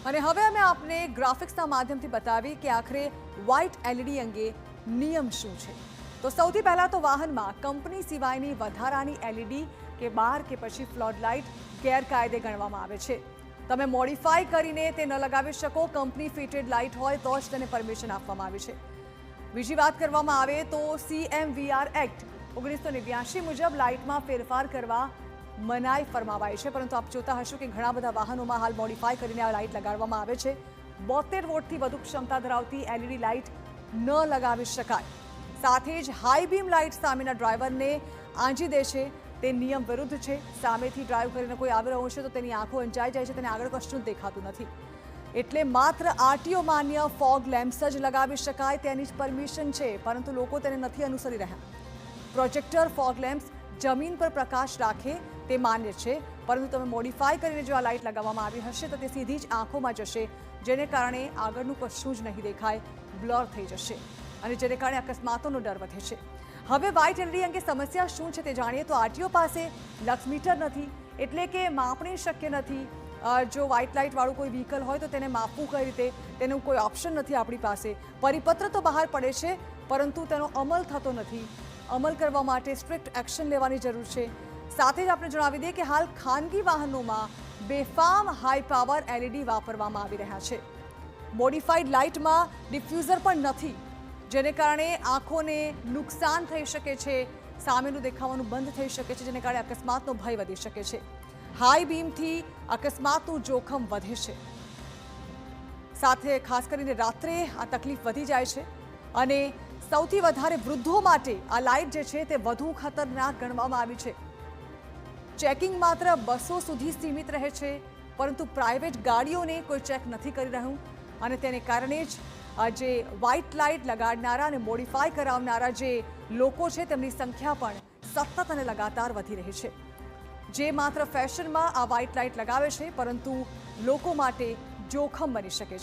અને હવે અમે આપને ગ્રાફિક્સના માધ્યમથી બતાવી કે આખરે વ્હાઇટ એલઈડી અંગે નિયમ શું છે। તો સૌથી પહેલાં તો વાહનમાં કંપની સિવાયની વધારાની એલઈડી કે બાર કે પછી ફ્લડ લાઇટ ગેરકાયદે ગણવામાં આવે છે। તમે મોડિફાઈ કરીને તે ન લગાવી શકો। કંપની ફિટેડ લાઇટ હોય તો જ તેને પરમિશન આપવામાં આવી છે। બીજી વાત કરવામાં આવે તો CMVR એક્ટ 1989 મુજબ લાઇટમાં ફેરફાર કરવા મનાઈ ફરમાવાઈ છે, પરંતુ આપ જોતા હશો કે ઘણા બધા વાહનોમાં હાલ મોડિફાઈ કરીને આ લાઇટ લગાડવામાં આવે છે। 72 વોટથી વધુ ક્ષમતા ધરાવતી એલઈડી લાઇટ ન લગાવી શકાય। સાથે જ હાઈ બીમ લાઇટ સામેના ડ્રાઈવરને આંજી દે છે, તે નિયમ વિરુદ્ધ છે। સામેથી ડ્રાઈવ કરીને કોઈ આવી રહ્યો છે તો તેની આંખો અંજાઈ જાય છે, તેને આગળ કશું જ દેખાતું નથી, એટલે માત્ર આરટીઓ માન્ય ફોગ લેમ્પ્સ જ લગાવી શકાય, તેની જ પરમિશન છે, પરંતુ લોકો તેને નથી અનુસરી રહ્યા। પ્રોજેક્ટર ફોગ લેમ્પ્સ જમીન પર પ્રકાશ રાખે તે માન્ય છે, પરંતુ તમે મોડિફાઈ કરીને જો આ લાઇટ લગાવવામાં આવી હશે તો તે સીધી જ આંખોમાં જશે, જેને કારણે આગળનું કશું જ નહીં દેખાય, બ્લર થઈ જશે અને જેને કારણે અકસ્માતોનો ડર વધે છે। હવે વ્હાઇટ એલઈડી અંગે સમસ્યા શું છે તે જાણીએ તો આરટીઓ પાસે લક્સ મીટર નથી, એટલે કે માપણી શક્ય નથી। જો વ્હાઇટ લાઇટવાળું કોઈ વ્હીકલ હોય તો તેને માપવું કઈ રીતે, તેનું કોઈ ઓપ્શન નથી આપણી પાસે। પરિપત્ર તો બહાર પડે છે, પરંતુ તેનો અમલ થતો નથી। અમલ કરવા માટે સ્ટ્રિક્ટ એક્શન લેવાની જરૂર છે। સાથે જ આપણે જણાવી દઈએ કે હાલ ખાનગી વાહનોમાં બેફામ હાઈ પાવર એલઈડી વાપરવામાં આવી રહ્યા છે। મોડિફાઈડ લાઇટમાં ડિફ્યુઝર પણ નથી, જેને કારણે આંખોને નુકસાન થઈ શકે છે, સામેનું દેખાવાનું બંધ થઈ શકે છે, જેને કારણે અકસ્માતનો ભય વધી શકે છે। હાઈ બીમથી અકસ્માતનું જોખમ વધે છે। સાથે ખાસ કરીને રાત્રે આ તકલીફ વધી જાય છે અને સૌથી વધારે વૃદ્ધો માટે આ લાઇટ જે છે તે વધુ ખતરનાક ગણવામાં આવી છે। ચેકિંગ માત્ર બસો સુધી સીમિત રહે છે, પરંતુ પ્રાઇવેટ ગાડીઓને કોઈ ચેક નથી કરી રહ્યું અને તેને કારણે જ જે વ્હાઇટ લાઇટ લગાડનારા અને મોડિફાઈ કરાવનારા જે લોકો છે તેમની સંખ્યા પણ સતત અને લગાતાર વધી રહી છે, જે માત્ર ફેશનમાં આ વ્હાઇટ લાઇટ લગાવે છે, પરંતુ લોકો માટે જોખમ બની શકે છે।